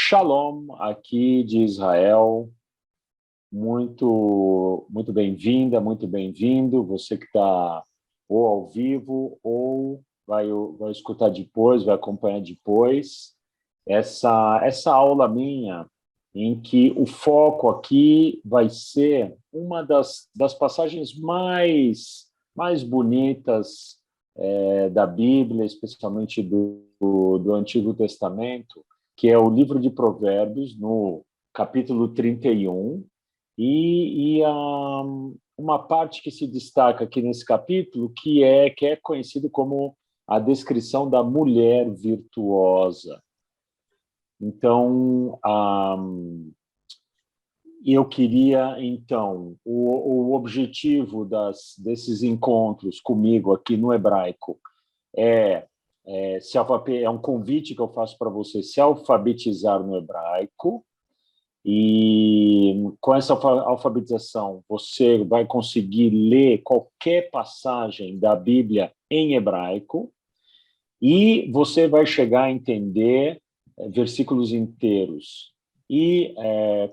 Shalom, aqui de Israel. Muito bem-vinda, muito bem-vindo. Você que está ou ao vivo ou vai escutar depois, vai acompanhar depois. Essa aula minha, em que o foco aqui vai ser uma das passagens mais bonitas da Bíblia, especialmente do Antigo Testamento, que é o livro de Provérbios, no capítulo 31, e uma parte que se destaca aqui nesse capítulo, que é conhecido como a descrição da mulher virtuosa. Então, eu queria, então, o objetivo desses encontros comigo aqui no hebraico é um convite que eu faço para você se alfabetizar no hebraico, e com essa alfabetização você vai conseguir ler qualquer passagem da Bíblia em hebraico e você vai chegar a entender versículos inteiros. E,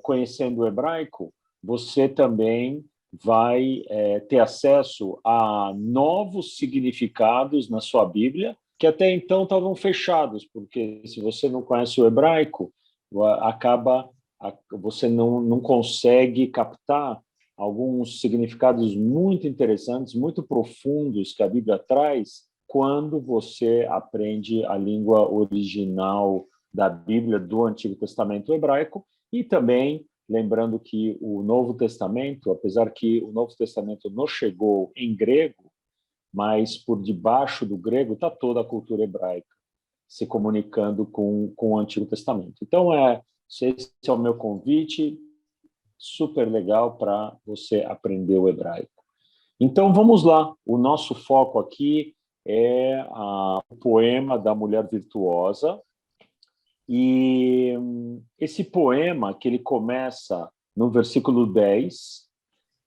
conhecendo o hebraico, você também vai ter acesso a novos significados na sua Bíblia, que até então estavam fechados, porque se você não conhece o hebraico, você não consegue captar alguns significados muito interessantes, muito profundos que a Bíblia traz quando você aprende a língua original da Bíblia do Antigo Testamento hebraico. E também lembrando que o Novo Testamento, apesar que o Novo Testamento não chegou em grego, mas por debaixo do grego está toda a cultura hebraica se comunicando com o Antigo Testamento. Então, esse é o meu convite, super legal para você aprender o hebraico. Então, vamos lá. O nosso foco aqui é o poema da Mulher Virtuosa. E esse poema, que ele começa no versículo 10,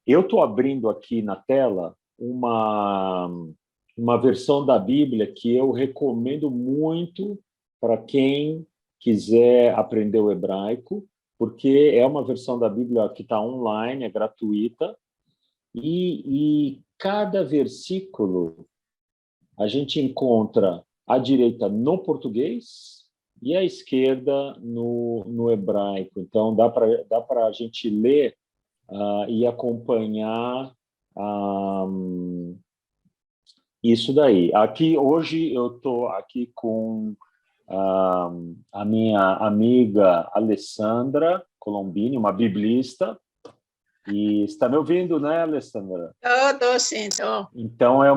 eu estou abrindo aqui na tela uma versão da Bíblia que eu recomendo muito para quem quiser aprender o hebraico, porque é uma versão da Bíblia que está online, é gratuita, e cada versículo a gente encontra à direita no português e à esquerda no hebraico. Então, dá para a gente ler e acompanhar isso daí. Aqui, hoje, eu estou aqui com a minha amiga Alessandra Colombini, uma biblista. E está me ouvindo, né, Alessandra? Estou sim, estou. Então, é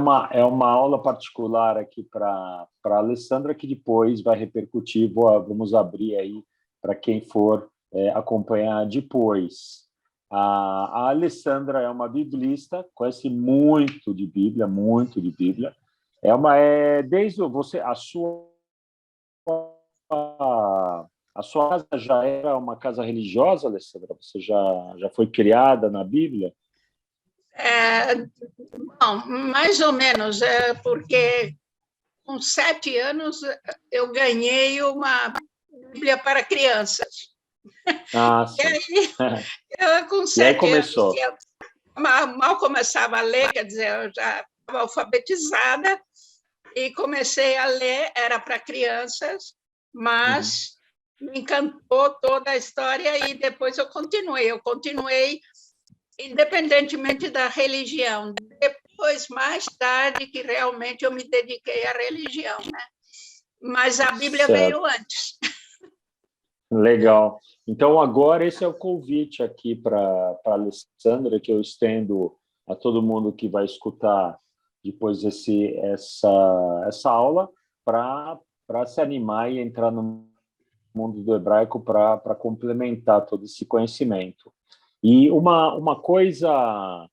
uma aula particular aqui para a Alessandra, que depois vai repercutir. Vamos abrir aí para quem for acompanhar depois. A Alessandra é uma biblista, conhece muito de Bíblia, muito de Bíblia. Desde a sua casa já era uma casa religiosa, Alessandra? Você já foi criada na Bíblia? Bom, mais ou menos, porque com 7 anos eu ganhei uma Bíblia para crianças. Sim. E aí, com 7 e aí começou. anos, mal começava a ler, quer dizer, eu já estava alfabetizada e comecei a ler, era para crianças, mas me encantou toda a história e depois eu continuei independentemente da religião. Depois, mais tarde, que realmente eu me dediquei à religião, né? Mas a Bíblia veio antes. Legal. Então, agora esse é o convite aqui para a Alessandra, que eu estendo a todo mundo que vai escutar depois essa aula, para se animar e entrar no mundo do hebraico para complementar todo esse conhecimento. E uma coisa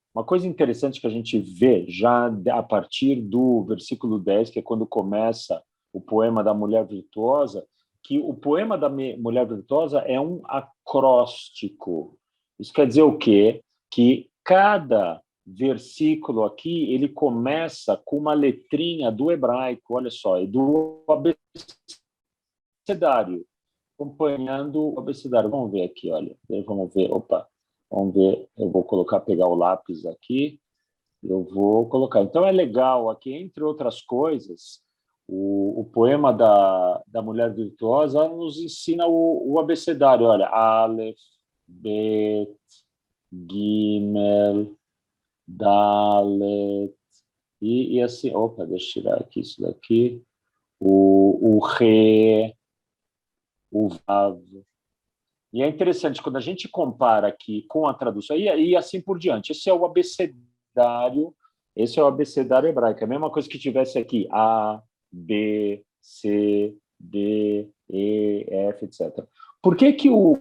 interessante que a gente vê já a partir do versículo 10, que é quando começa o poema da Mulher Virtuosa, que o poema da Mulher Virtuosa é um acróstico. Isso quer dizer o quê? Que cada versículo aqui, ele começa com uma letrinha do hebraico, olha só, e do abecedário. acompanhando o abecedário. Vamos ver aqui, olha. Vamos ver, opa. Vamos ver, eu vou pegar o lápis aqui. Eu vou colocar. Então, é legal aqui, entre outras coisas, o poema da Mulher Virtuosa nos ensina o abecedário. Olha, Aleph, Bet, Gimel, Dalet, e assim, opa, deixa eu tirar aqui isso daqui, o Re, o Vav. E é interessante, quando a gente compara aqui com a tradução, e assim por diante, esse é o abecedário hebraico, é a mesma coisa que tivesse aqui A, B, C, D, E, F, etc. Por que que o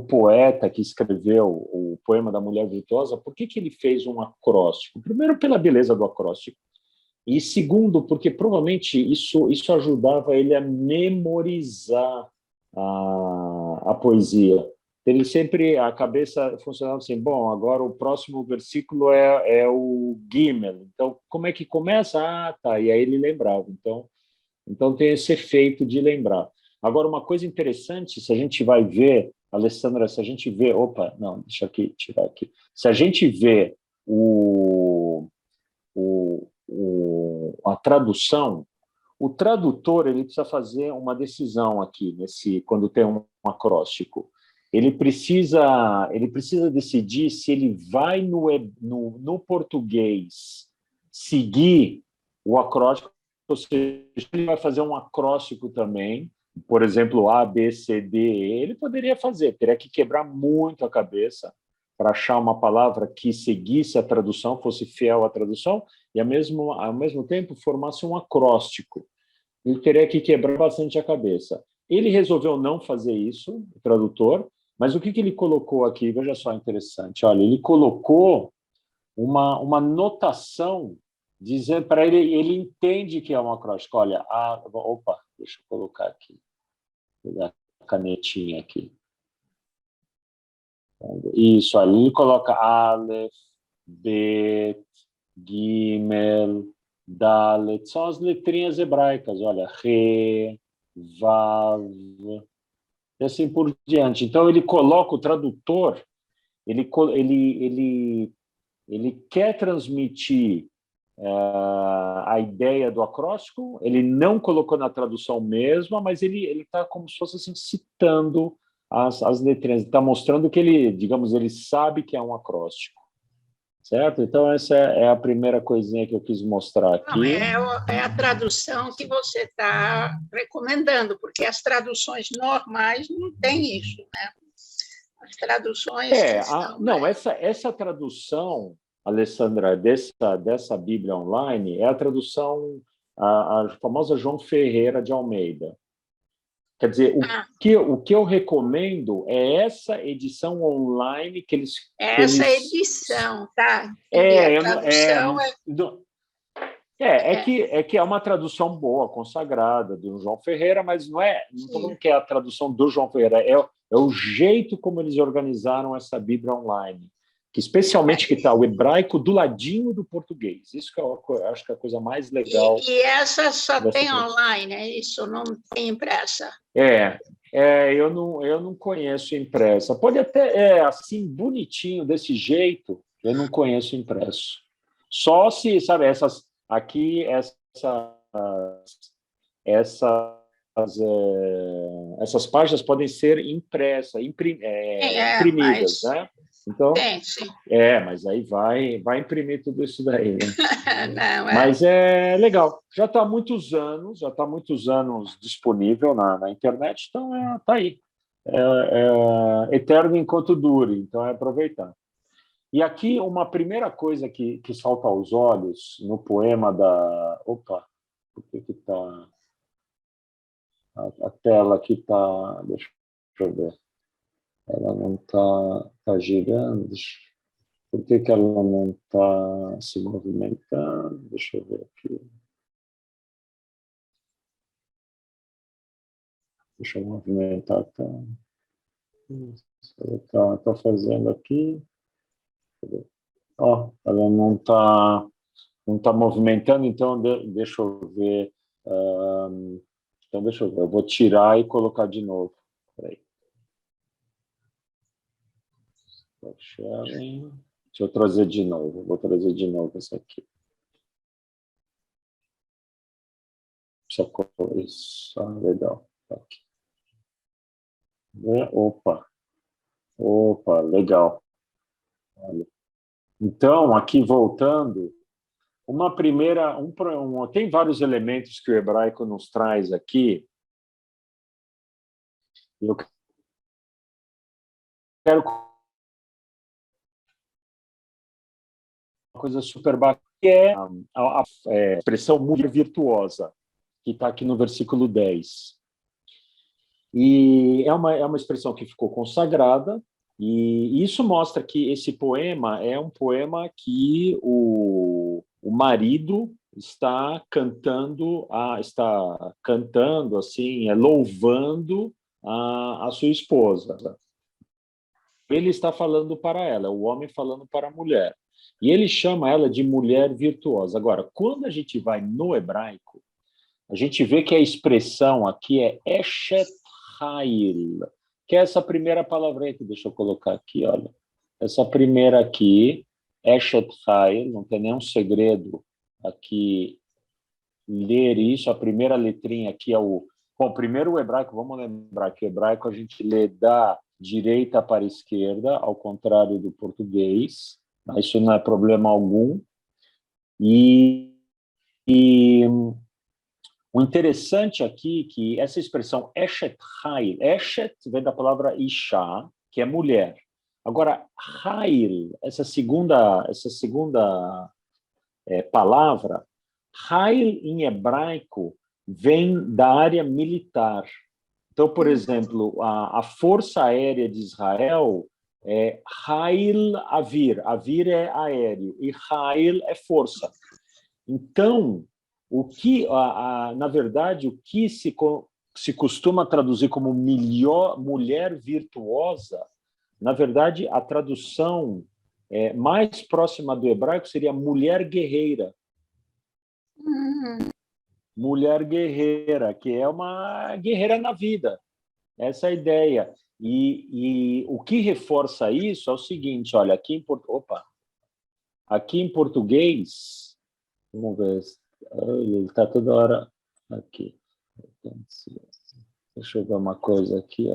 poeta que escreveu o poema da Mulher Virtuosa, por que que ele fez um acróstico? Primeiro, pela beleza do acróstico, e segundo, porque provavelmente isso ajudava ele a memorizar a poesia. Ele sempre, a cabeça funcionava assim, bom, agora o próximo versículo é o Gimel. Então, como é que começa? Ah, tá, e aí ele lembrava. Então tem esse efeito de lembrar. Agora, uma coisa interessante, se a gente vai ver, Alessandra, se a gente vê... Opa, não, deixa aqui, tirar aqui. Se a gente vê a tradução, o tradutor ele precisa fazer uma decisão aqui, quando tem um acróstico. Ele precisa decidir se ele vai no português seguir o acróstico, ou seja, ele vai fazer um acróstico também, por exemplo, A, B, C, D, E, ele poderia fazer, teria que quebrar muito a cabeça para achar uma palavra que seguisse a tradução, fosse fiel à tradução, e ao mesmo tempo formasse um acróstico. Ele teria que quebrar bastante a cabeça. Ele resolveu não fazer isso, o tradutor, mas o que ele colocou aqui? Veja só, interessante. Olha, ele colocou uma notação dizendo para ele entende que é um acróstico. Olha, opa, deixa eu colocar aqui, pegar a canetinha aqui. Isso, ali ele coloca Aleph, Bet, Gimel, Dalet, são as letrinhas hebraicas, olha, Re, Vav, e assim por diante. Então ele coloca o tradutor, ele quer transmitir a ideia do acróstico, ele não colocou na tradução mesma, mas ele está como se fosse assim, citando as letrinhas, está mostrando que ele sabe que é um acróstico. Certo? Então, essa é a primeira coisinha que eu quis mostrar aqui. Não, é a tradução que você está recomendando, porque as traduções normais não têm isso, né? As traduções... Não, essa tradução, Alessandra, dessa Bíblia online, é a tradução, a famosa João Ferreira de Almeida. Quer dizer, o que eu recomendo é essa edição online que eles... edição, tá? A tradução que é uma tradução boa, consagrada, do João Ferreira, mas não estou falando que é a tradução do João Ferreira, é o jeito como eles organizaram essa Bíblia online, que especialmente que está o hebraico do ladinho do português. Isso que eu acho que é a coisa mais legal. E essa só tem online, é isso? Não tem impressa? Eu não conheço impressa. Pode até, assim, bonitinho, desse jeito, eu não conheço impresso. Só se, sabe, essas páginas podem ser imprimidas, né? Então, sim. Mas aí vai imprimir tudo isso daí, né? Não, Mas é legal. Já está há muitos anos disponível na internet, então está aí. Eterno enquanto dure, então é aproveitar. E aqui uma primeira coisa que salta aos olhos no poema da... Opa, por que está... A tela aqui está... Deixa eu ver. Ela não está girando. Por que ela não está se movimentando? Deixa eu ver aqui. Deixa eu movimentar. Ela está fazendo aqui. Ela não está movimentando, então deixa eu ver. Então, deixa eu ver. Eu vou tirar e colocar de novo. Peraí. Deixa eu trazer de novo. Vou trazer de novo isso aqui. Isso. Legal. Aqui. Opa, legal. Olha. Então, aqui voltando, uma primeira, tem vários elementos que o hebraico nos traz aqui. Eu quero uma coisa super bacana, que é a expressão mulher virtuosa, que está aqui no versículo 10. E é uma expressão que ficou consagrada, e isso mostra que esse poema é um poema que o marido está cantando assim, louvando a sua esposa. Ele está falando para ela, o homem falando para a mulher. E ele chama ela de mulher virtuosa. Agora, quando a gente vai no hebraico, a gente vê que a expressão aqui é Eshet Hail, que é essa primeira palavrinha que deixa eu colocar aqui, olha. Essa primeira aqui, Eshet Hail, não tem nenhum segredo aqui ler isso. A primeira letrinha aqui é o... Bom, primeiro o hebraico, vamos lembrar que o hebraico a gente lê da direita para a esquerda, ao contrário do português. Isso não é problema algum. E o interessante aqui é que essa expressão Eshet Hail, Eshet vem da palavra Isha, que é mulher. Agora, Hail, essa segunda palavra, Hail em hebraico vem da área militar. Então, por exemplo, a Força Aérea de Israel é Hail Avir. Avir é aéreo e Hail é força. Então, na verdade, o que se costuma traduzir como mulher virtuosa, na verdade, a tradução mais próxima do hebraico seria mulher guerreira. Mulher guerreira, que é uma guerreira na vida. Essa é a ideia. E o que reforça isso é o seguinte, olha, aqui em português, vamos ver, ele está toda hora aqui. Deixa eu ver uma coisa aqui.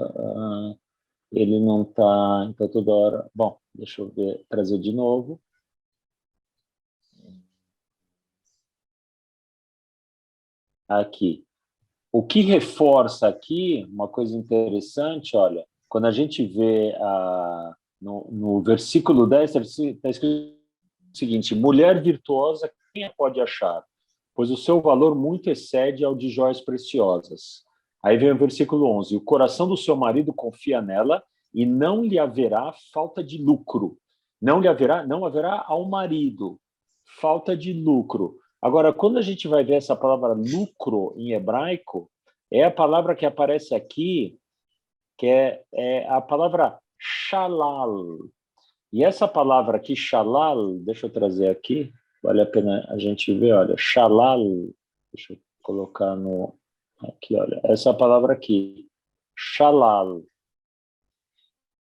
Ele não está toda hora... Bom, deixa eu ver, trazer de novo. Aqui. O que reforça aqui, uma coisa interessante, olha, quando a gente vê no versículo 10, está escrito o seguinte: mulher virtuosa, quem a pode achar? Pois o seu valor muito excede ao de joias preciosas. Aí vem o versículo 11: o coração do seu marido confia nela e não lhe haverá falta de lucro. Não haverá ao marido falta de lucro. Agora, quando a gente vai ver essa palavra lucro em hebraico, é a palavra que aparece aqui, que é a palavra shalal. E essa palavra aqui, shalal, deixa eu trazer aqui, vale a pena a gente ver, olha, shalal, deixa eu colocar aqui, olha, essa palavra aqui, shalal.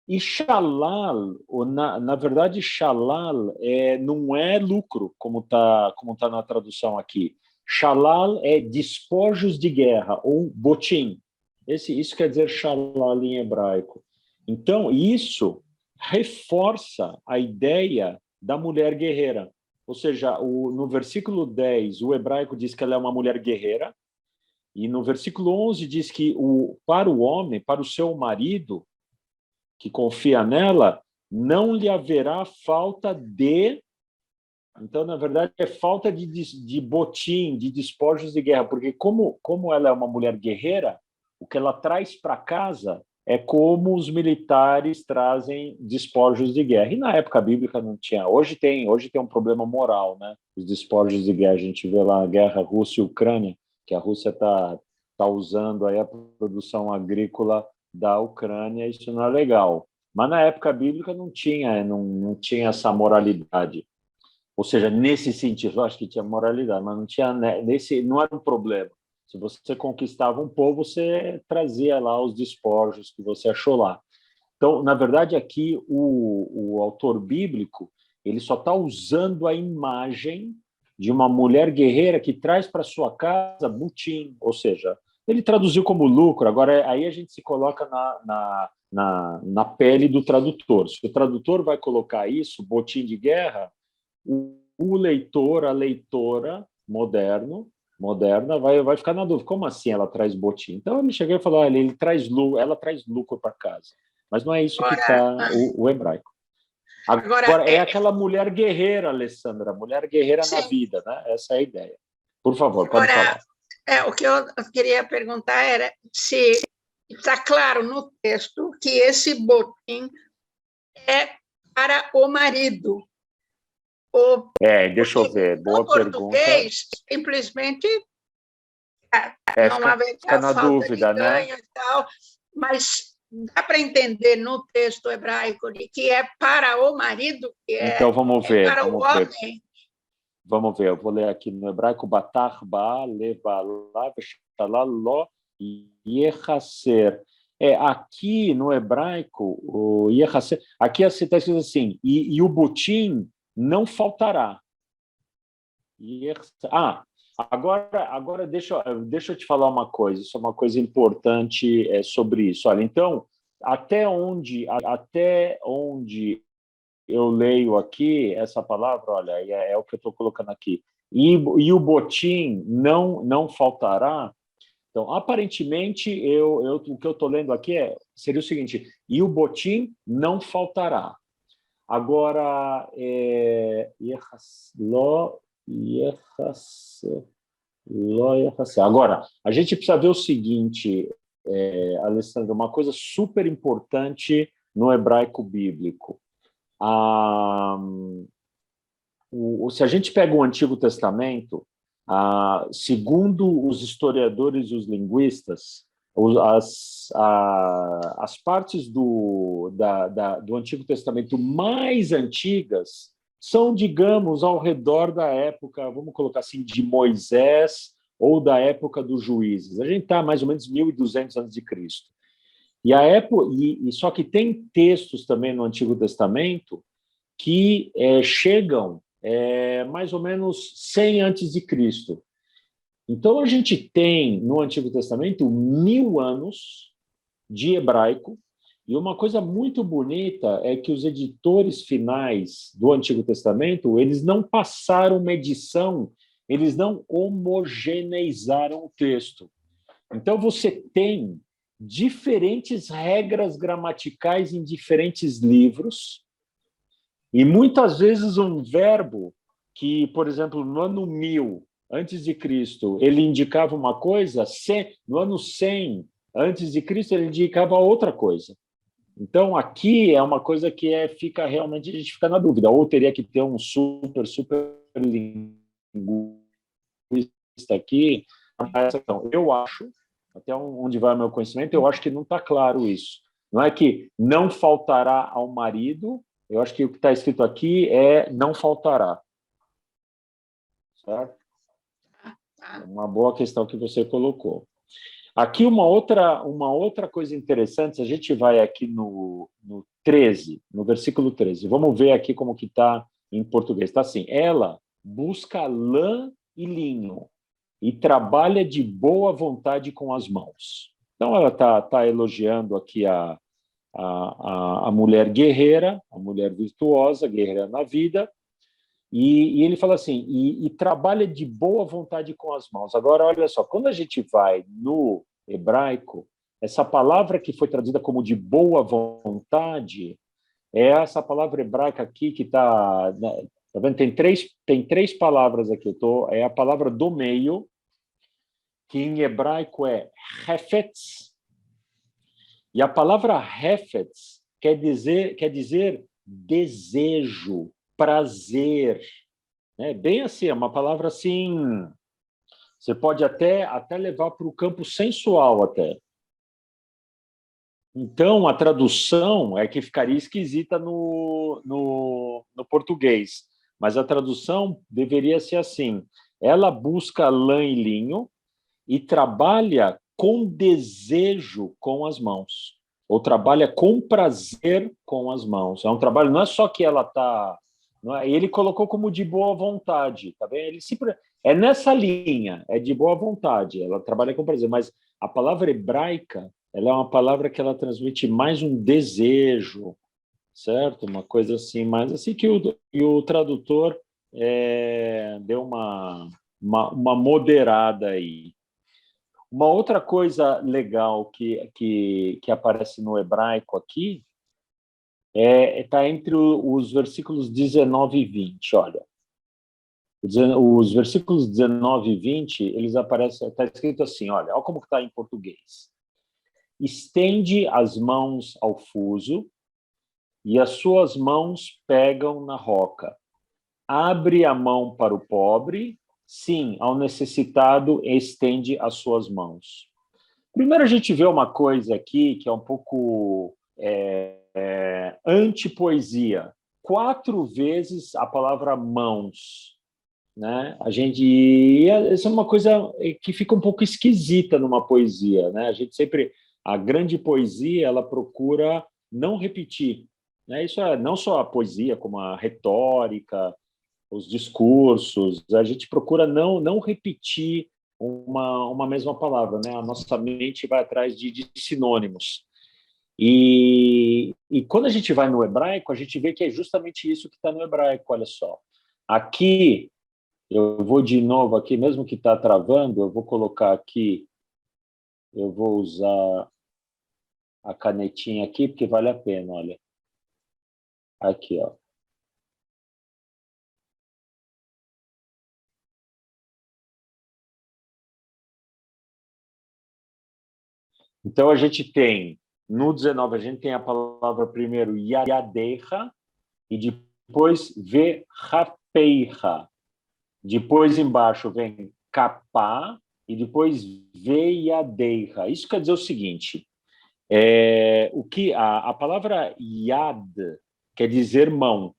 E shalal, na verdade, shalal não é lucro, como tá na tradução aqui. Shalal é despojos de guerra, ou botim. Isso quer dizer shalal em hebraico. Então, isso reforça a ideia da mulher guerreira. Ou seja, no versículo 10, o hebraico diz que ela é uma mulher guerreira, e no versículo 11 diz que para o homem, para o seu marido, que confia nela, não lhe haverá falta de... Então, na verdade, é falta de botim, de despojos de guerra, porque como ela é uma mulher guerreira, o que ela traz para casa é como os militares trazem despojos de guerra. E na época bíblica não tinha. Hoje tem um problema moral, né? Os despojos de guerra. A gente vê lá a guerra Rússia e Ucrânia, que a Rússia está usando aí a produção agrícola da Ucrânia, isso não é legal. Mas na época bíblica não tinha essa moralidade. Ou seja, nesse sentido, eu acho que tinha moralidade, mas não tinha, não era um problema. Se você conquistava um povo, você trazia lá os despojos que você achou lá. Então, na verdade, aqui o autor bíblico ele só está usando a imagem de uma mulher guerreira que traz para sua casa butim, ou seja, ele traduziu como lucro. Agora, aí a gente se coloca na pele do tradutor. Se o tradutor vai colocar isso, botim de guerra, o leitor, a leitora moderna, vai ficar na dúvida. Como assim ela traz botim? Então, ele chegou e falou, olha, ela traz lucro para casa. Mas não é isso que está o hebraico. Agora, é aquela mulher guerreira, Alessandra, mulher guerreira sim. Na vida, né? Essa é a ideia. Por favor, pode falar. O que eu queria perguntar era se está claro no texto que esse botim é para o marido. Deixa eu ver, boa pergunta. O português simplesmente não haveria na dúvida, né? E tal, mas dá para entender no texto hebraico que é para o marido, que então, vamos ver, para o homem. Vamos ver, eu vou ler aqui no hebraico, batar ba, levalá, veshalá, lo, yechaser. Aqui no hebraico, o yechaser, aqui está escrito assim, e o botim não faltará. Agora deixa eu te falar uma coisa, isso é uma coisa importante sobre isso. Olha, então, até onde eu leio aqui essa palavra, olha, é o que eu estou colocando aqui, e o botim não faltará. Então, aparentemente, o que eu estou lendo aqui seria o seguinte, e o botim não faltará. Agora, agora, a gente precisa ver o seguinte, Alessandro, uma coisa super importante no hebraico bíblico. Se a gente pega o Antigo Testamento, segundo os historiadores e os linguistas, as partes do Antigo Testamento mais antigas são, digamos, ao redor da época, vamos colocar assim, de Moisés ou da época dos juízes. A gente está mais ou menos 1.200 a.C. Só que tem textos também no Antigo Testamento que chegam mais ou menos 100 a.C. Então, a gente tem no Antigo Testamento 1.000 anos de hebraico, e uma coisa muito bonita é que os editores finais do Antigo Testamento, eles não passaram uma edição, eles não homogeneizaram o texto. Então, você tem diferentes regras gramaticais em diferentes livros, e muitas vezes um verbo que, por exemplo, no ano 1000 antes de Cristo, ele indicava uma coisa, no ano 100 antes de Cristo, ele indicava outra coisa. Então, aqui é uma coisa que fica realmente, a gente fica na dúvida, ou teria que ter um super linguista aqui. Eu acho, até onde vai o meu conhecimento, eu acho que não está claro isso. Não é que não faltará ao marido, eu acho que o que está escrito aqui é não faltará. Certo? Uma boa questão que você colocou. Aqui uma outra coisa interessante, a gente vai aqui no 13, no versículo 13. Vamos ver aqui como que está em português. Está assim, ela busca lã e linho e trabalha de boa vontade com as mãos. Então, ela está elogiando aqui a mulher guerreira, a mulher virtuosa, guerreira na vida, e ele fala assim, e trabalha de boa vontade com as mãos. Agora, olha só, quando a gente vai no hebraico, essa palavra que foi traduzida como de boa vontade, é essa palavra hebraica aqui que está... Tá vendo? Tem três palavras aqui. É a palavra do meio, que em hebraico é hefetz. E a palavra hefetz quer dizer desejo, prazer. Bem assim, é uma palavra assim... Você pode até levar para o campo sensual até. Então, a tradução é que ficaria esquisita no português. Mas a tradução deveria ser assim. Ela busca lã e linho e trabalha com desejo com as mãos, ou trabalha com prazer com as mãos. É um trabalho, não é só que ela está... Ele colocou como de boa vontade, tá bem? Ele sempre é nessa linha, é de boa vontade, ela trabalha com prazer, mas a palavra hebraica, ela é uma palavra que ela transmite mais um desejo, certo? Uma coisa assim, mais assim que o tradutor deu uma moderada aí. Uma outra coisa legal que aparece no hebraico aqui está entre os versículos 19 e 20. Olha, os versículos 19 e 20, eles aparecem, está escrito assim, olha como está em português. Estende as mãos ao fuso e as suas mãos pegam na roca. Abre a mão para o pobre, sim, ao necessitado estende as suas mãos. Primeiro a gente vê uma coisa aqui que é um pouco antipoesia. 4 vezes a palavra mãos, né? Isso é uma coisa que fica um pouco esquisita numa poesia, né? A gente sempre, a grande poesia, ela procura não repetir, né? Isso é não só a poesia, como a retórica, os discursos, a gente procura não repetir uma mesma palavra, né? A nossa mente vai atrás de sinônimos. E quando a gente vai no hebraico, a gente vê que é justamente isso que está no hebraico, olha só. Aqui, eu vou de novo aqui, mesmo que está travando, eu vou colocar aqui, eu vou usar a canetinha aqui, porque vale a pena, olha. Aqui, ó. Então, a gente tem, no 19, a gente tem a palavra primeiro yadecha, e depois verapeicha. Depois, embaixo, vem kapá, e depois veiadecha. Isso quer dizer o seguinte, a palavra yad quer dizer mão,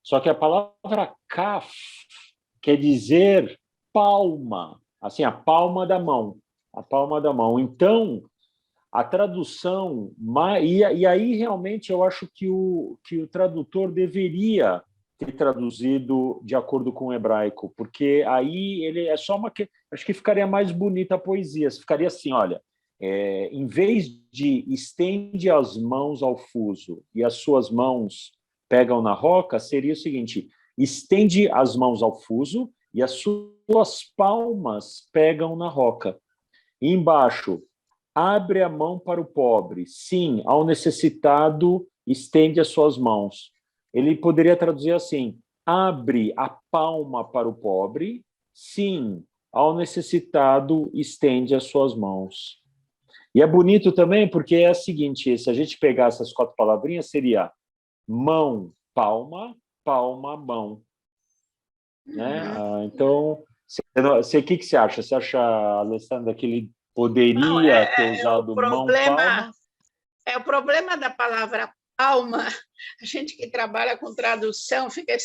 só que a palavra kaf quer dizer palma, assim, a palma da mão. A palma da mão. Então, a tradução, e aí realmente eu acho que o tradutor deveria ter traduzido de acordo com o hebraico, porque aí ele é só acho que ficaria mais bonita a poesia, ficaria assim, olha, em vez de estende as mãos ao fuso e as suas mãos pegam na roca, seria o seguinte, estende as mãos ao fuso e as suas palmas pegam na roca. E embaixo, abre a mão para o pobre. Sim, ao necessitado, estende as suas mãos. Ele poderia traduzir assim, abre a palma para o pobre. Sim, ao necessitado, estende as suas mãos. E é bonito também porque é o seguinte, se a gente pegar essas 4 palavrinhas, seria mão, palma, palma, mão. Né? Então, o que você acha? Você acha, Alessandra, que ele poderia ter usado mão, palma? O problema da palavra palma, a gente que trabalha com tradução fica...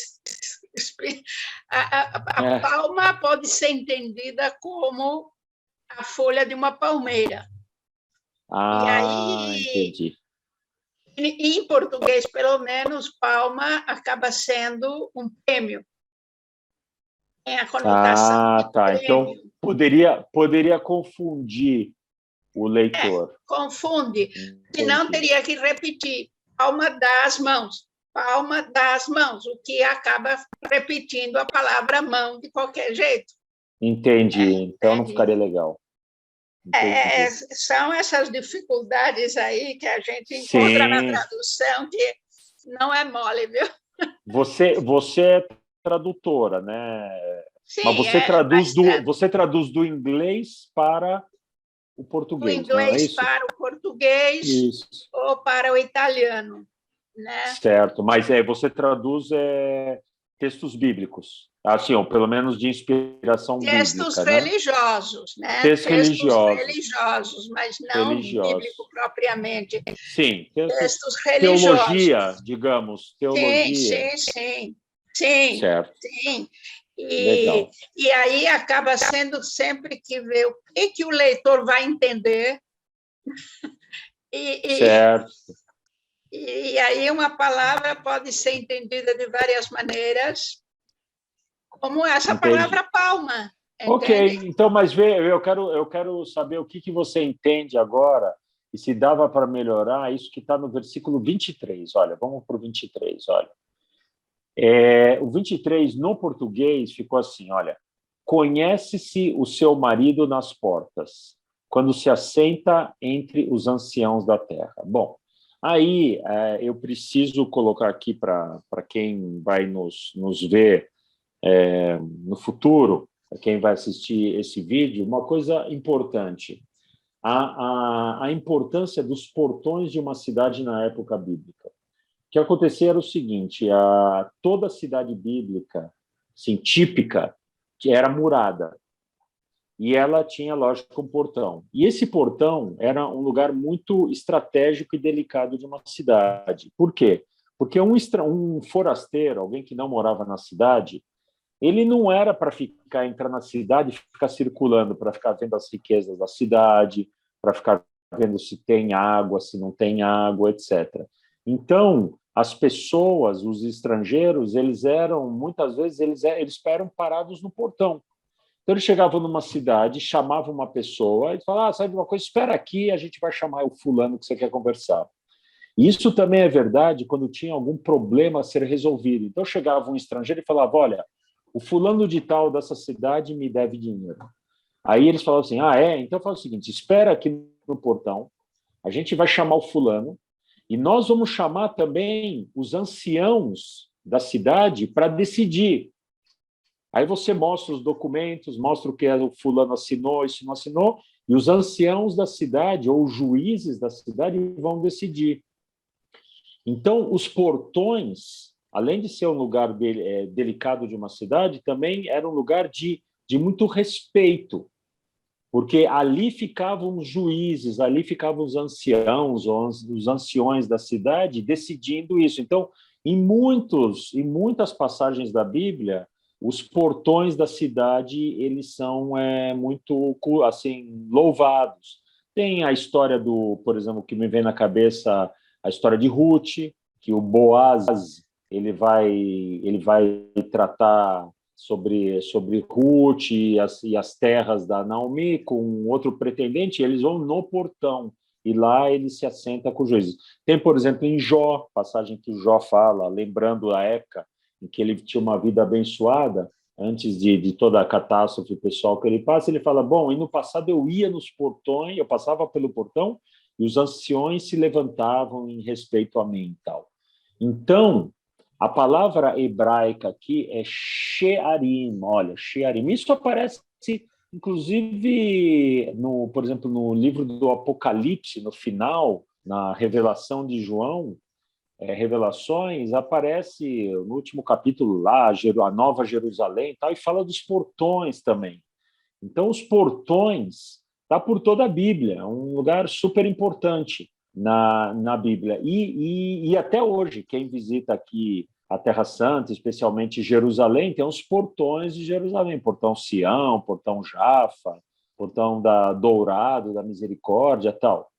A palma pode ser entendida como a folha de uma palmeira. Entendi. Em português, pelo menos, palma acaba sendo um prêmio. Tem a conotação tá. Então, poderia confundir o leitor. Confunde. Senão, teria que repetir. Palma das mãos. Palma das mãos, o que acaba repetindo a palavra mão de qualquer jeito. Entendi. Então, não ficaria legal. São essas dificuldades aí que a gente encontra na tradução, que não é mole, viu? Você é tradutora, né? Sim, mas você traduz do inglês para o português, do inglês não é isso? para o português ou para o italiano, né? Certo, mas você traduz textos bíblicos, assim, ou pelo menos de inspiração textos bíblica, religiosos, né? Textos religiosos, mas não bíblico propriamente. Sim, textos religiosos. Teologia, digamos, teologia. Sim. Certo. Sim. Legal. E aí acaba sendo sempre que ver o que o leitor vai entender. Certo. E aí uma palavra pode ser entendida de várias maneiras, como essa Entendi. palavra palma. Ok, Entende? então, mas eu quero saber o que você entende agora e se dava para melhorar isso que está no versículo 23. Olha, vamos para o 23, olha. O 23, no português, ficou assim, olha, conhece-se o seu marido nas portas, quando se assenta entre os anciãos da terra. Bom, aí eu preciso colocar aqui para quem vai nos ver no futuro, para quem vai assistir esse vídeo, uma coisa importante. A importância dos portões de uma cidade na época bíblica. O que acontecia era o seguinte, toda a cidade bíblica, assim, típica, que era murada, e ela tinha, lógico, um portão. E esse portão era um lugar muito estratégico e delicado de uma cidade. Por quê? Porque um forasteiro, alguém que não morava na cidade, ele não era para entrar na cidade e ficar circulando, para ficar vendo as riquezas da cidade, para ficar vendo se tem água, se não tem água, etc. Então, as pessoas, os estrangeiros, muitas vezes, eles eram parados no portão. Então, eles chegavam numa cidade, chamavam uma pessoa e falavam, sabe uma coisa, espera aqui, a gente vai chamar o fulano que você quer conversar. Isso também é verdade quando tinha algum problema a ser resolvido. Então, chegava um estrangeiro e falava, olha, o fulano de tal dessa cidade me deve dinheiro. Aí eles falavam assim, então faz o seguinte, espera aqui no portão, a gente vai chamar o fulano e nós vamos chamar também os anciãos da cidade para decidir. Aí você mostra os documentos, mostra o que o fulano assinou, isso não assinou, e os anciãos da cidade, ou os juízes da cidade, vão decidir. Então, os portões, além de ser um lugar delicado de uma cidade, também era um lugar de muito respeito, porque ali ficavam os juízes, ali ficavam os anciãos, os anciões da cidade decidindo isso. Então, em muitas passagens da Bíblia, os portões da cidade eles são muito assim louvados. Tem a história por exemplo, que me vem na cabeça, a história de Ruth, que o Boaz ele vai tratar sobre Ruth e as terras da Naomi com outro pretendente, eles vão no portão e lá ele se assenta com os juízes. Tem, por exemplo, em Jó, passagem que Jó fala, lembrando a época em que ele tinha uma vida abençoada, antes de toda a catástrofe pessoal que ele passa, ele fala, bom, e no passado eu ia nos portões, eu passava pelo portão e os anciões se levantavam em respeito a mim e tal. Então, a palavra hebraica aqui é shearim, olha, shearim. Isso aparece, inclusive, por exemplo, no livro do Apocalipse, no final, na revelação de João, Revelações, aparece no último capítulo lá, a Nova Jerusalém, tal, e fala dos portões também. Então, os portões está por toda a Bíblia, é um lugar super importante na Bíblia. E até hoje, quem visita aqui a Terra Santa, especialmente Jerusalém, tem os portões de Jerusalém, portão Sião, portão Jafa, portão Dourado, da Misericórdia, tal.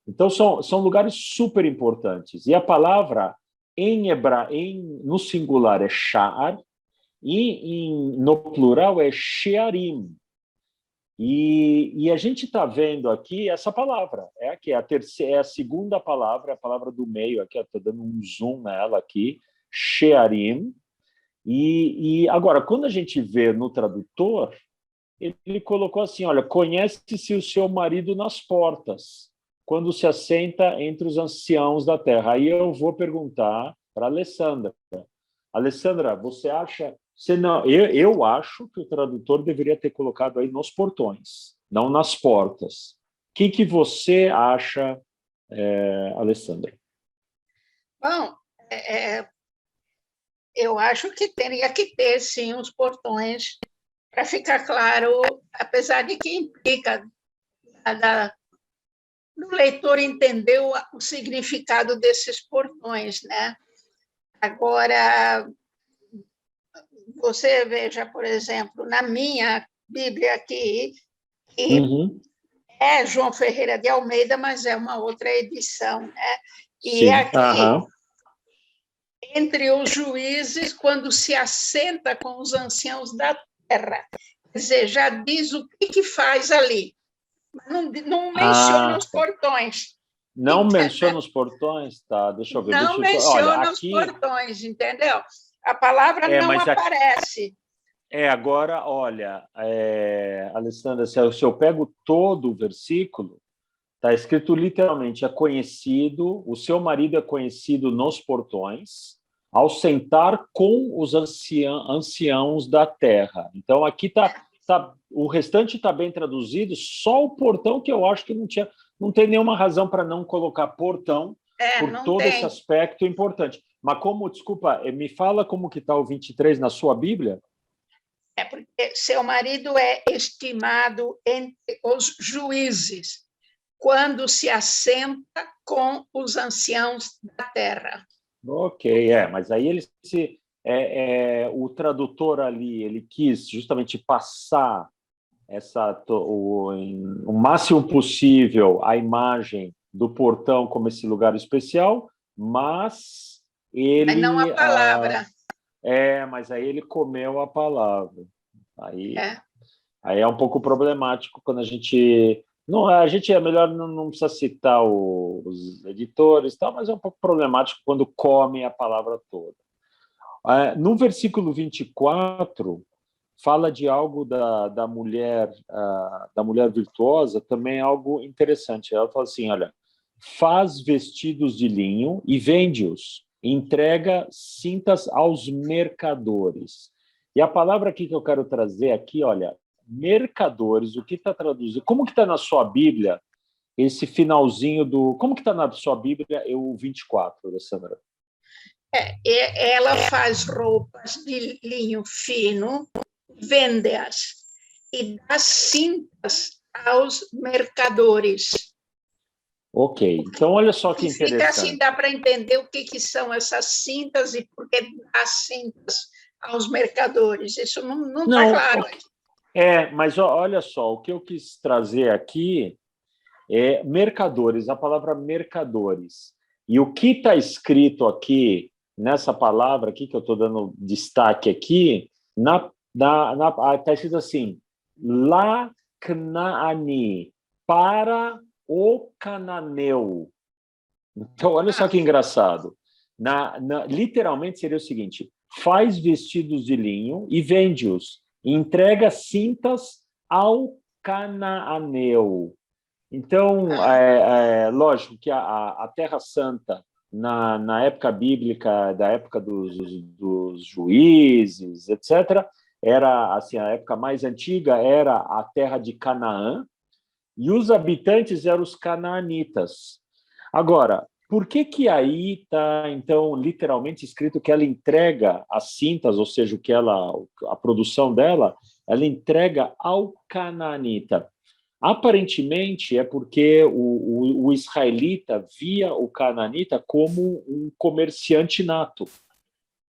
Então, são lugares super importantes. E a palavra no singular é sha'ar e no plural é shearim. E a gente está vendo aqui essa palavra, aqui, é a segunda palavra, a palavra do meio, aqui estou dando um zoom nela aqui, shearim. E agora, quando a gente vê no tradutor, ele colocou assim, olha, conhece-se o seu marido nas portas, quando se assenta entre os anciãos da terra. Aí eu vou perguntar para a Alessandra. Alessandra, você acha... Eu acho que o tradutor deveria ter colocado aí nos portões, não nas portas. O que você acha, Alessandra? Bom, eu acho que teria que ter, sim, os portões, para ficar claro, apesar de que implica do leitor entender o significado desses portões, né? Agora, você veja, por exemplo, na minha Bíblia aqui, que Uhum. é João Ferreira de Almeida, mas é uma outra edição, né? E Sim. aqui, entre os juízes, quando se assenta com os anciãos da terra. Quer dizer, já diz o que faz ali. Não menciona os Tá. portões. Não menciona os portões? Tá, deixa eu ver. Não Olha, menciona os aqui... portões, entendeu? A palavra não Mas aqui... aparece. Agora, olha, Alessandra, se eu pego todo o versículo, está escrito literalmente, é conhecido, o seu marido é conhecido nos portões, ao sentar com os anciãos da terra. Então, aqui o restante está bem traduzido, só o portão que eu acho que não tem nenhuma razão para não colocar portão, por todo esse aspecto importante. Mas desculpa, me fala como que está o 23 na sua Bíblia? É porque seu marido é estimado entre os juízes, quando se assenta com os anciãos da terra. Ok, mas aí o tradutor ali, ele quis justamente passar o máximo possível a imagem do portão como esse lugar especial, mas ele... Mas não a palavra. Mas aí ele comeu a palavra. Aí é um pouco problemático quando a gente... a gente é melhor não precisa citar os editores, mas é um pouco problemático quando come a palavra toda. No versículo 24, fala de algo da mulher virtuosa, também algo interessante. Ela fala assim, olha, faz vestidos de linho e vende-os, entrega cintas aos mercadores. E a palavra aqui que eu quero trazer aqui, olha, mercadores, o que está traduzido? Como que está na sua Bíblia esse finalzinho do... Como que está na sua Bíblia o 24, Alessandra? Ela faz roupas de linho fino, vende-as e dá cintas aos mercadores. Ok, então olha só que interessante. Fica assim, dá para entender o que são essas cintas e por que dá cintas aos mercadores. Isso não está claro. Mas olha só, o que eu quis trazer aqui é mercadores, a palavra mercadores. E o que está escrito aqui, nessa palavra aqui, que eu estou dando destaque aqui, está escrito assim, La Canaani, para o cananeu. Então, olha só que engraçado. Literalmente seria o seguinte, faz vestidos de linho e vende-os, entrega cintas ao canaaneu. Então, lógico que a Terra Santa, na época bíblica, da época dos juízes, etc., era assim, a época mais antiga era a terra de Canaã, e os habitantes eram os canaanitas. Agora, por que aí está, então, literalmente escrito que ela entrega as cintas, ou seja, a produção dela, ela entrega ao canaanita? Aparentemente é porque o israelita via o canaanita como um comerciante nato.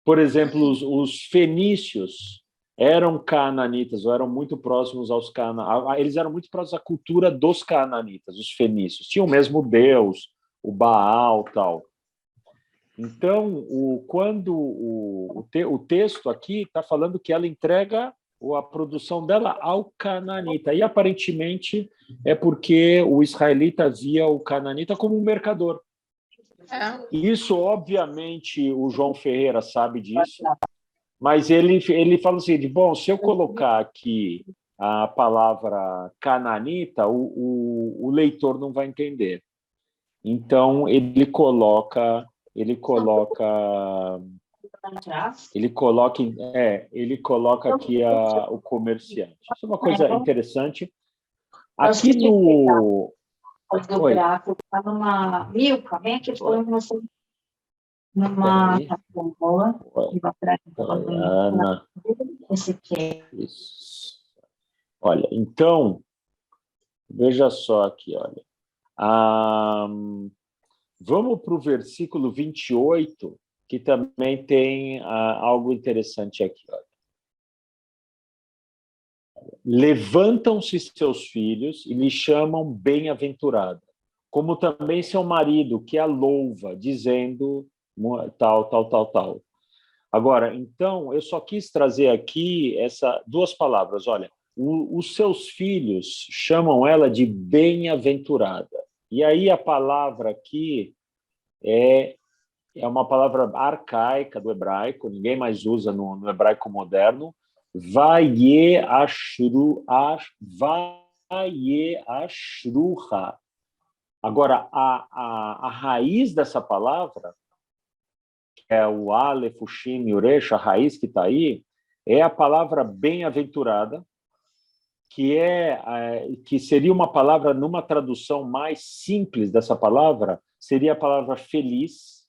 Por exemplo, os fenícios eram canaanitas, ou eram muito próximos aos canaanitas. Eles eram muito próximos à cultura dos canaanitas, os fenícios. Tinham o mesmo Deus, o Baal, tal. Então, quando o texto aqui está falando que ela entrega a produção dela ao canaanita. E, aparentemente, é porque o israelita via o canaanita como um mercador. Isso, obviamente, o João Ferreira sabe disso, mas ele fala assim, bom, se eu colocar aqui a palavra canaanita, o leitor não vai entender. Então, ele coloca aqui o comerciante. Isso é uma coisa interessante. Aqui no... O gráfico está numa milka, bem aqui foi numa bola e vai para esse aqui. Isso. Olha, então, veja só aqui, olha. Vamos para o versículo 28, que também tem algo interessante aqui. Olha. levantam-se seus filhos e lhe chamam bem-aventurada, como também seu marido, que a louva, dizendo tal, tal, tal, tal. Agora, então, eu só quis trazer aqui duas palavras. Olha, os seus filhos chamam ela de bem-aventurada. E aí a palavra aqui é uma palavra arcaica do hebraico, ninguém mais usa no hebraico moderno, Vayeshruha. Agora, a raiz dessa palavra, que é o Aleph, o Shin e o Resh, a raiz que está aí, é a palavra bem-aventurada, que seria uma palavra, numa tradução mais simples dessa palavra, seria a palavra feliz,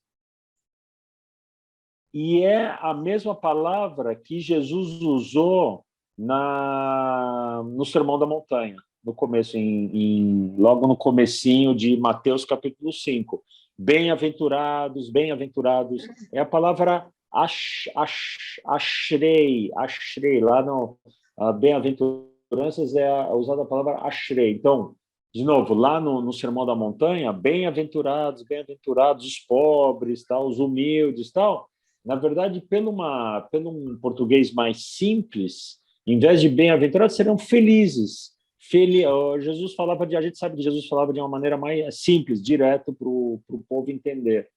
e é a mesma palavra que Jesus usou no Sermão da Montanha, no começo, logo no comecinho de Mateus capítulo 5. Bem-aventurados, bem-aventurados. É a palavra ashrei, lá no bem-aventuranças é usada a palavra ashrei. Então, de novo, lá no Sermão da Montanha, bem-aventurados os pobres, tal, os humildes, tal. Na verdade, pelo um português mais simples, em vez de bem-aventurados, serão felizes. Jesus falava a gente sabe que Jesus falava de uma maneira mais simples, direto para o povo entender.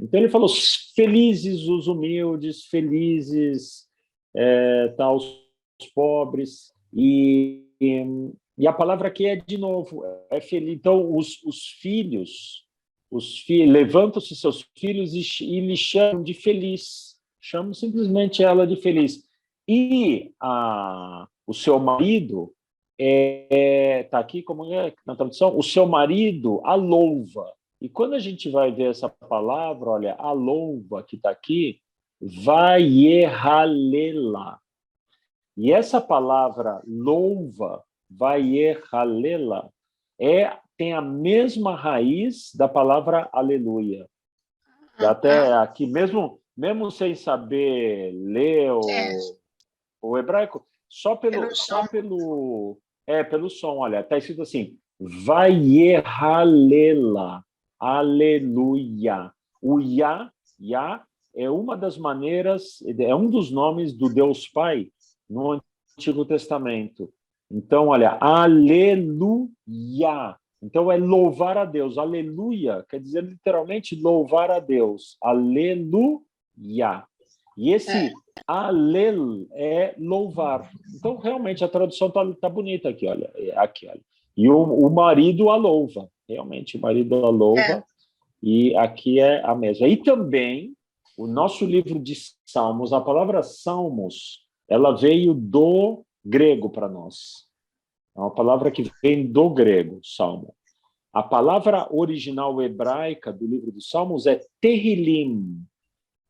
Então ele falou: felizes os humildes, felizes os pobres, e a palavra aqui é, de novo, é feliz. Então os filhos levantam-se seus filhos e lhe chamam de feliz, chamam simplesmente ela de feliz. E o seu marido está aqui, como é na tradução, o seu marido a louva. E quando a gente vai ver essa palavra, olha, a louva que está aqui, vayehalela. E essa palavra louva, vayehalela, tem a mesma raiz da palavra aleluia. Até aqui, mesmo sem saber ler o hebraico, só pelo som, olha, está escrito assim, vayehalela, aleluia. O Yah é uma das maneiras, é um dos nomes do Deus Pai no Antigo Testamento. Então, olha, aleluia. Então, é louvar a Deus. Aleluia quer dizer literalmente louvar a Deus. Aleluia. E esse alel é louvar. Então, realmente, a tradução tá bonita aqui, olha. Aqui, olha. E o marido a louva. Realmente, o marido a louva. E aqui é a mesma. E também, o nosso livro de Salmos, a palavra Salmos, ela veio do grego para nós. É uma palavra que vem do grego, Salmo. A palavra original hebraica do livro dos Salmos é Tehillim.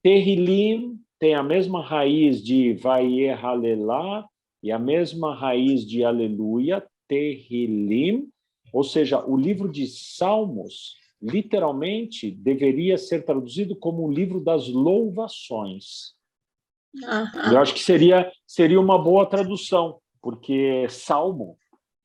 Tehillim tem a mesma raiz de Vayehalelá e a mesma raiz de aleluia, Tehillim. Ou seja, o livro de Salmos, literalmente, deveria ser traduzido como o livro das louvações. Eu acho que seria uma boa tradução, porque Salmo,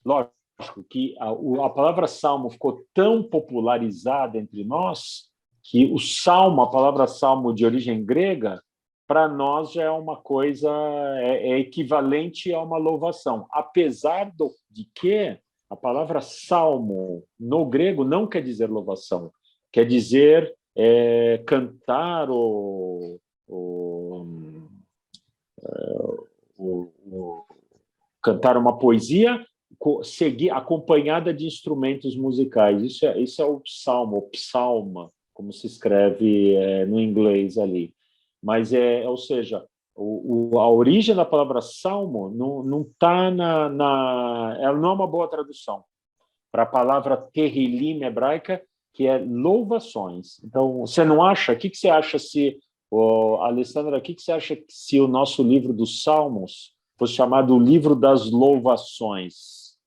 lógico que a palavra salmo ficou tão popularizada entre nós que o salmo, a palavra salmo de origem grega, para nós já é uma coisa, é equivalente a uma louvação. Apesar de que a palavra salmo no grego não quer dizer louvação, quer dizer cantar cantar uma poesia acompanhada de instrumentos musicais. Isso é o psalmo, o psalma, como se escreve no inglês ali. Mas ou seja, a origem da palavra salmo não está ela não é uma boa tradução para a palavra Tehillim hebraica, que é louvações. Então, você não acha? O que você acha Alessandra, o que você acha se o nosso livro dos Salmos fosse chamado o livro das louvações?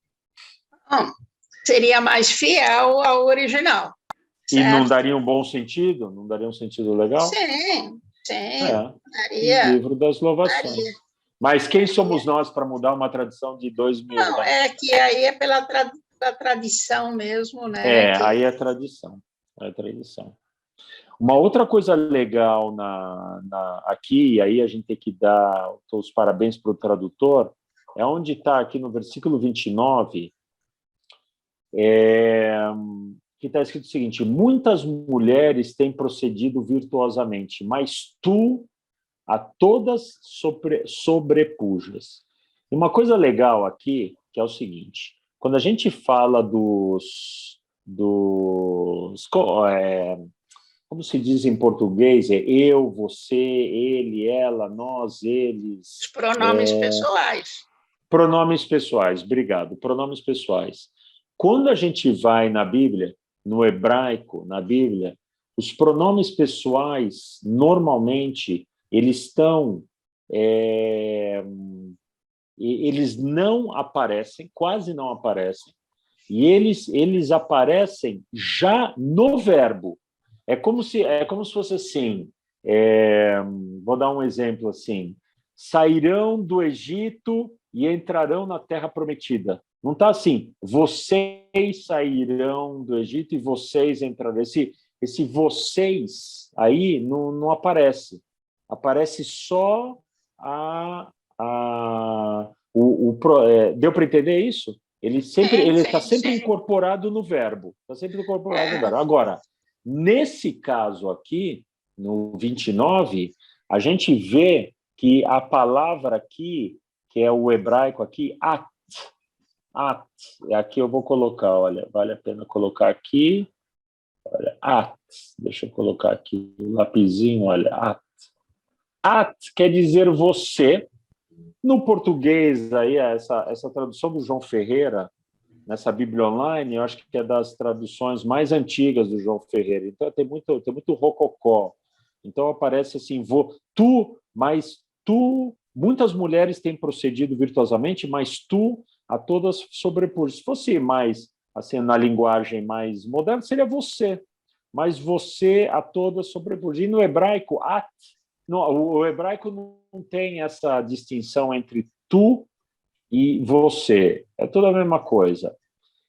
Seria mais fiel ao original. E certo? Não daria um bom sentido? Não daria um sentido legal? Sim. Daria. O livro das louvações. Daria. Mas quem somos nós para mudar uma tradição de 2.000 anos? Não, é que aí é pela tradição mesmo, né? Aí é tradição. É tradição. Uma outra coisa legal aqui, e aí a gente tem que dar os parabéns para o tradutor, é onde está aqui no versículo 29, que está escrito o seguinte: muitas mulheres têm procedido virtuosamente, mas tu a todas sobrepujas. E uma coisa legal aqui, que é o seguinte, quando a gente fala como se diz em português, é eu, você, ele, ela, nós, eles... Os pronomes pessoais. Pronomes pessoais, obrigado. Pronomes pessoais. Quando a gente vai na Bíblia, no hebraico, na Bíblia, os pronomes pessoais, normalmente, eles estão... eles não aparecem, quase não aparecem, e eles aparecem já no verbo. É como se fosse assim, vou dar um exemplo assim, sairão do Egito e entrarão na terra prometida. Não está assim, vocês sairão do Egito e vocês entrarão. Esse vocês aí não aparece. Aparece só deu para entender isso? Ele está sempre incorporado no verbo. Está sempre incorporado no verbo. Agora, nesse caso aqui, no 29, a gente vê que a palavra aqui, que é o hebraico aqui, at, aqui eu vou colocar, olha, vale a pena colocar aqui, olha, at, deixa eu colocar aqui o lapisinho, olha, at quer dizer você. No português, aí, essa tradução do João Ferreira, nessa Bíblia Online, eu acho que é das traduções mais antigas do João Ferreira. Então, tem muito rococó. Então, aparece assim, muitas mulheres têm procedido virtuosamente, mas tu a todas sobrepujas. Se fosse mais, assim, na linguagem mais moderna, seria você. Mas você a todas sobrepujas. E no hebraico, o hebraico não tem essa distinção entre tu e você. É tudo a mesma coisa.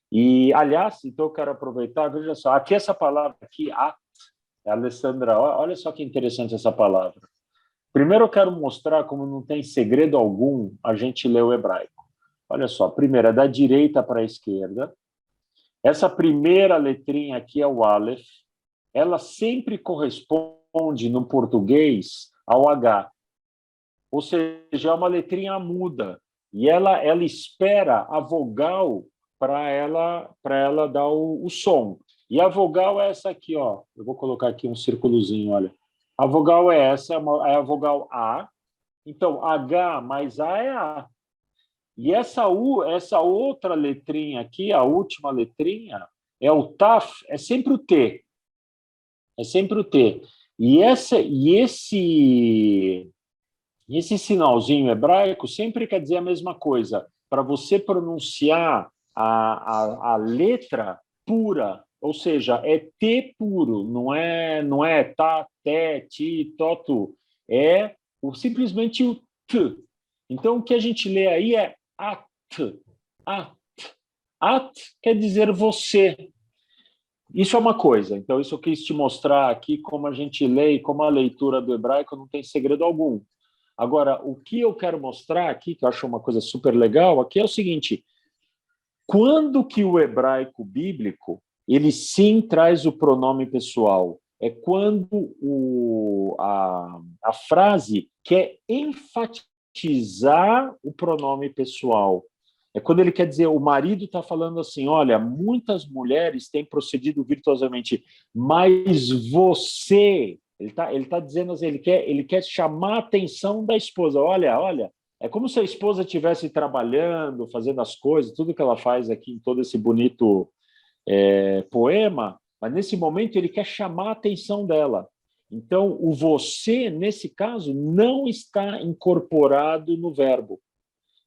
E, aliás, então eu quero aproveitar, veja só, aqui essa palavra aqui, Alessandra, olha só que interessante essa palavra. Primeiro eu quero mostrar como não tem segredo algum a gente ler o hebraico. Olha só, primeiro é da direita para a esquerda. Essa primeira letrinha aqui é o Aleph. Ela sempre corresponde no português ao H. Ou seja, é uma letrinha muda. E ela espera a vogal para ela dar o som. E a vogal é essa aqui, ó. Eu vou colocar aqui um círculozinho, olha. A vogal é essa, é a vogal A. Então, H mais A é A. E essa outra letrinha aqui, a última letrinha, é o Taf, é sempre o T. É sempre o T. E esse sinalzinho hebraico sempre quer dizer a mesma coisa. Para você pronunciar a letra pura, ou seja, é T puro, não é tá, té, ti, totu, é simplesmente o T. Então, o que a gente lê aí é at. At quer dizer você. Isso é uma coisa. Então, isso eu quis te mostrar aqui como a gente lê e como a leitura do hebraico não tem segredo algum. Agora, o que eu quero mostrar aqui, que eu acho uma coisa super legal, aqui é o seguinte: quando que o hebraico bíblico, ele sim traz o pronome pessoal? É quando a frase quer enfatizar o pronome pessoal. É quando ele quer dizer, o marido está falando assim, olha, muitas mulheres têm procedido virtuosamente, mas você... Ele tá dizendo assim, ele quer chamar a atenção da esposa. Olha, é como se a esposa estivesse trabalhando, fazendo as coisas, tudo que ela faz aqui em todo esse bonito poema, mas nesse momento ele quer chamar a atenção dela. Então, o você, nesse caso, não está incorporado no verbo.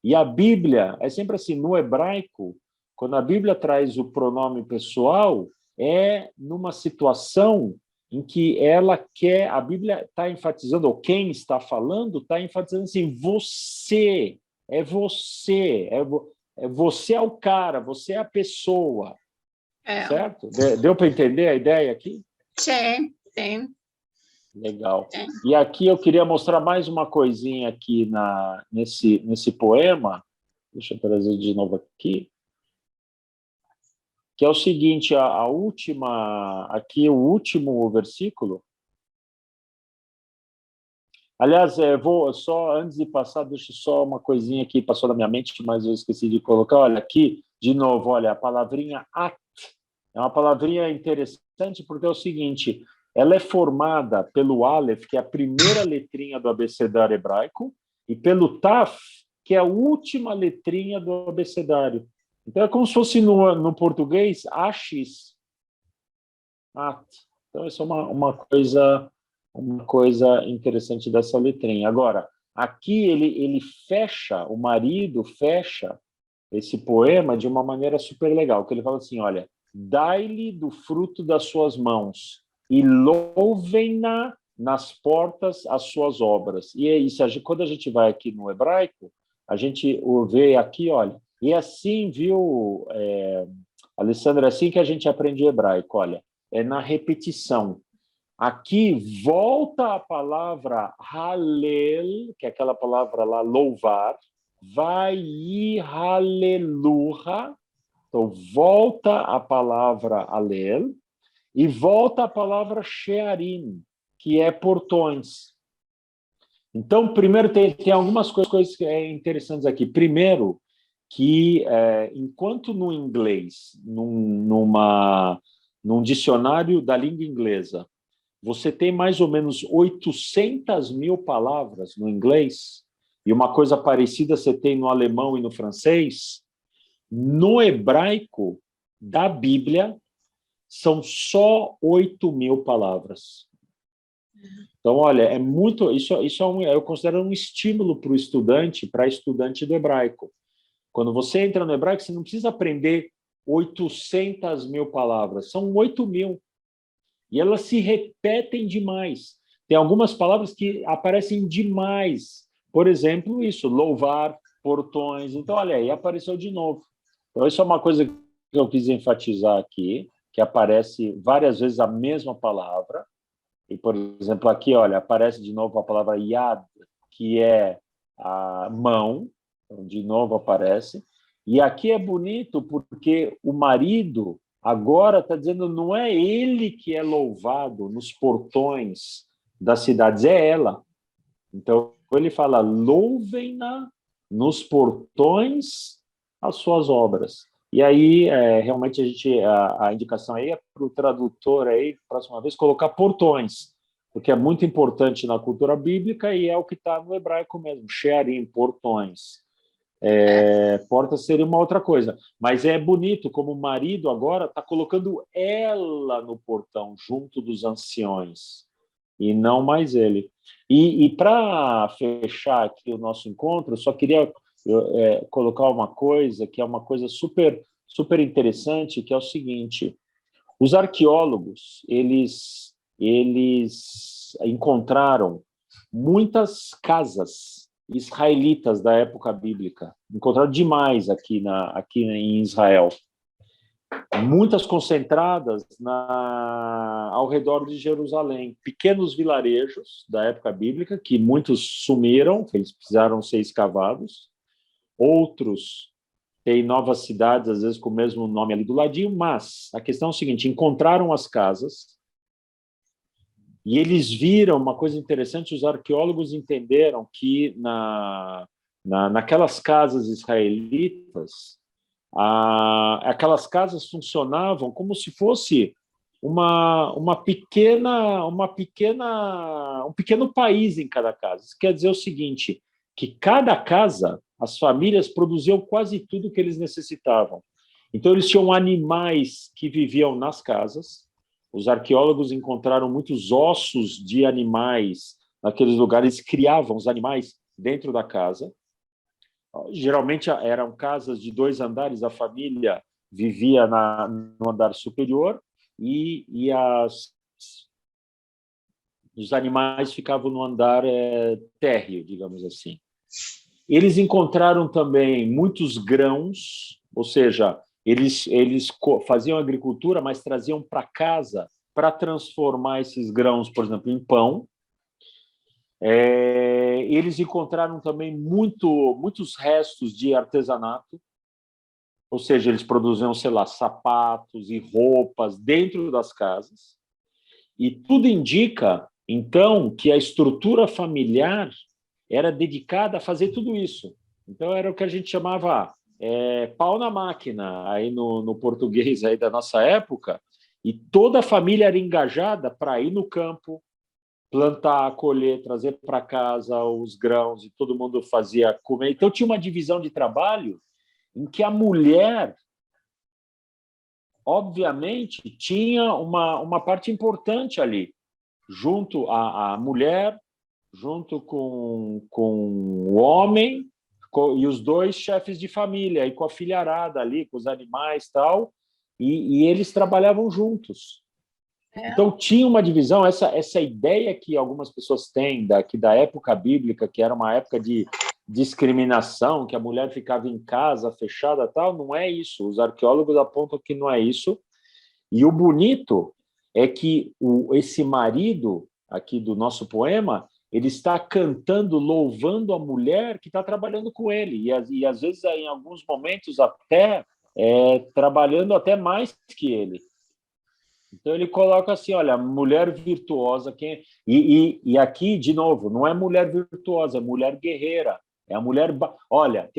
E a Bíblia é sempre assim, no hebraico, quando a Bíblia traz o pronome pessoal, é numa situação em que ela quer, a Bíblia está enfatizando, ou quem está falando está enfatizando assim, você, é você, você é o cara, você é a pessoa, certo? Deu para entender a ideia aqui? Sim, sim. Legal. Sim. E aqui eu queria mostrar mais uma coisinha aqui nesse poema, deixa eu trazer de novo aqui, que é o seguinte, a última, aqui o último versículo. Aliás, vou só, antes de passar, deixa só uma coisinha aqui, passou na minha mente, mas eu esqueci de colocar. Olha, aqui, de novo, olha, a palavrinha at. É uma palavrinha interessante porque é o seguinte, ela é formada pelo Aleph, que é a primeira letrinha do abecedário hebraico, e pelo Taf, que é a última letrinha do abecedário. Então, é como se fosse no português, AX, at. Então, isso é uma coisa interessante dessa letrinha. Agora, aqui ele fecha, o marido fecha esse poema de uma maneira super legal, que ele fala assim, olha, dai-lhe do fruto das suas mãos e louvem-na nas portas as suas obras. E é isso, quando a gente vai aqui no hebraico, a gente vê aqui, olha, e assim, viu, Alessandra, é assim que a gente aprende o hebraico, olha, é na repetição. Aqui volta a palavra halel, que é aquela palavra lá, louvar, vai haleluha, então volta a palavra alel, e volta a palavra shearim, que é portões. Então, primeiro, tem algumas coisas interessantes aqui. Primeiro, que enquanto no inglês, num dicionário da língua inglesa, você tem mais ou menos 800 mil palavras no inglês, e uma coisa parecida você tem no alemão e no francês, no hebraico da Bíblia são só 8.000 palavras. Então, olha, é muito. Isso eu considero um estímulo para o estudante, para estudante do hebraico. Quando você entra no hebraico, você não precisa aprender 800 mil palavras, são 8.000. E elas se repetem demais. Tem algumas palavras que aparecem demais. Por exemplo, isso, louvar, portões. Então, olha aí, apareceu de novo. Então, isso é uma coisa que eu quis enfatizar aqui, que aparece várias vezes a mesma palavra. E, por exemplo, aqui, olha, aparece de novo a palavra yad, que é a mão. Então, de novo aparece. E aqui é bonito porque o marido agora está dizendo não é ele que é louvado nos portões das cidades, é ela. Então, ele fala, louvem-na nos portões as suas obras. E aí, realmente, a indicação aí é para o tradutor, aí, próxima vez, colocar portões, porque é muito importante na cultura bíblica e é o que está no hebraico mesmo, shearim, portões. Porta seria uma outra coisa, mas é bonito como o marido agora está colocando ela no portão junto dos anciões e não mais ele. E para fechar aqui o nosso encontro, eu só queria colocar uma coisa que é uma coisa super interessante, que é o seguinte: os arqueólogos eles encontraram muitas casas israelitas da época bíblica. Encontraram demais aqui em Israel. Muitas concentradas ao redor de Jerusalém. Pequenos vilarejos da época bíblica, que muitos sumiram, que eles precisaram ser escavados. Outros têm novas cidades, às vezes com o mesmo nome ali do ladinho, mas a questão é o seguinte, encontraram as casas, e eles viram uma coisa interessante, os arqueólogos entenderam que naquelas casas israelitas, aquelas casas funcionavam como se fosse um pequeno país em cada casa. Isso quer dizer o seguinte, que cada casa, as famílias produziam quase tudo que eles necessitavam. Então, eles tinham animais que viviam nas casas. Os arqueólogos encontraram muitos ossos de animais naqueles lugares, criavam os animais dentro da casa. Geralmente eram casas de 2 andares, a família vivia no andar superior e Os animais ficavam no andar térreo, digamos assim. Eles encontraram também muitos grãos, ou seja, eles faziam agricultura, mas traziam para casa para transformar esses grãos, por exemplo, em pão. Eles encontraram também muitos restos de artesanato, ou seja, eles produziam, sei lá, sapatos e roupas dentro das casas. E tudo indica, então, que a estrutura familiar era dedicada a fazer tudo isso. Então, era o que a gente chamava pau na máquina, aí no português aí da nossa época, e toda a família era engajada para ir no campo, plantar, colher, trazer para casa os grãos, e todo mundo fazia comer. Então, tinha uma divisão de trabalho em que a mulher, obviamente, tinha uma parte importante ali, junto à mulher, junto com o homem, e os dois chefes de família, e com a filharada ali, com os animais e tal, e eles trabalhavam juntos. Então, tinha uma divisão, essa ideia que algumas pessoas têm da época bíblica, que era uma época de discriminação, que a mulher ficava em casa, fechada, tal, não é isso. Os arqueólogos apontam que não é isso. E o bonito é que esse marido aqui do nosso poema, ele está cantando, louvando a mulher que está trabalhando com ele. E às vezes, em alguns momentos, até trabalhando até mais que ele. Então, ele coloca assim, olha, mulher virtuosa. E aqui, de novo, não é mulher virtuosa, é mulher guerreira. É a mulher... Olha,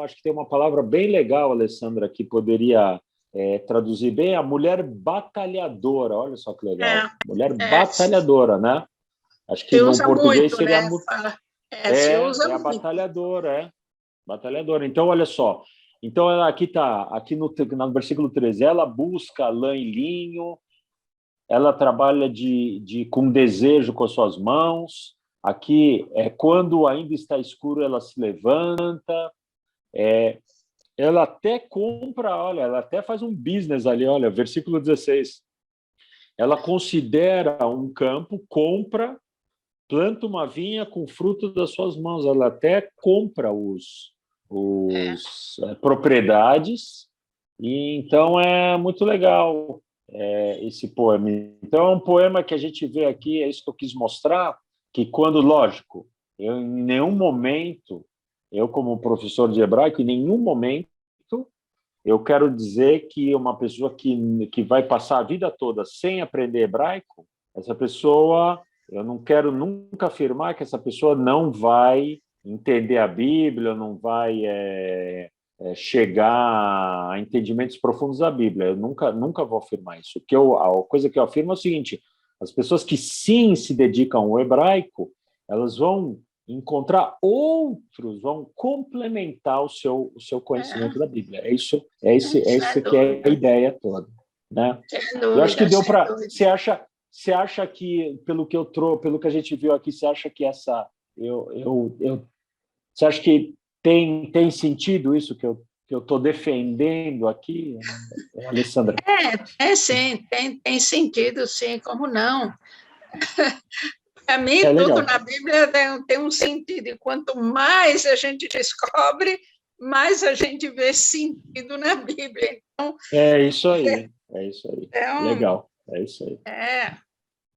acho que tem uma palavra bem legal, Alessandra, que poderia traduzir bem, a mulher batalhadora. Olha só que legal. Mulher batalhadora, né? Acho que no português muito, seria... Né? Se usa a batalhadora, batalhadora. Então, olha só. Então, ela aqui no versículo 13, ela busca lã e linho, ela trabalha com desejo com as suas mãos. Aqui, quando ainda está escuro, ela se levanta. Ela até compra, olha, ela até faz um business ali, olha, versículo 16. Ela considera um campo, compra, planta uma vinha com fruto das suas mãos. Ela até compra propriedades. E então é muito legal esse poema. Então é um poema que a gente vê aqui, é isso que eu quis mostrar, que quando, lógico, em nenhum momento, eu como professor de hebraico, em nenhum momento eu quero dizer que uma pessoa que vai passar a vida toda sem aprender hebraico, essa pessoa, eu não quero nunca afirmar que essa pessoa não vai entender a Bíblia, não vai chegar a entendimentos profundos da Bíblia. Eu nunca vou afirmar isso. A coisa que eu afirmo é o seguinte: as pessoas que sim se dedicam ao hebraico, elas vão encontrar outros, vão complementar o seu conhecimento da Bíblia. É isso que é a ideia toda, né? Eu acho que deu para... Você acha que, pelo que a gente viu aqui, você acha que você acha que tem sentido isso que eu estou defendendo aqui, Alessandra? Sim, tem sentido, sim, como não? Para mim, tudo na Bíblia tem um sentido, e quanto mais a gente descobre, mais a gente vê sentido na Bíblia. Então, é isso aí. Então, legal, é isso aí.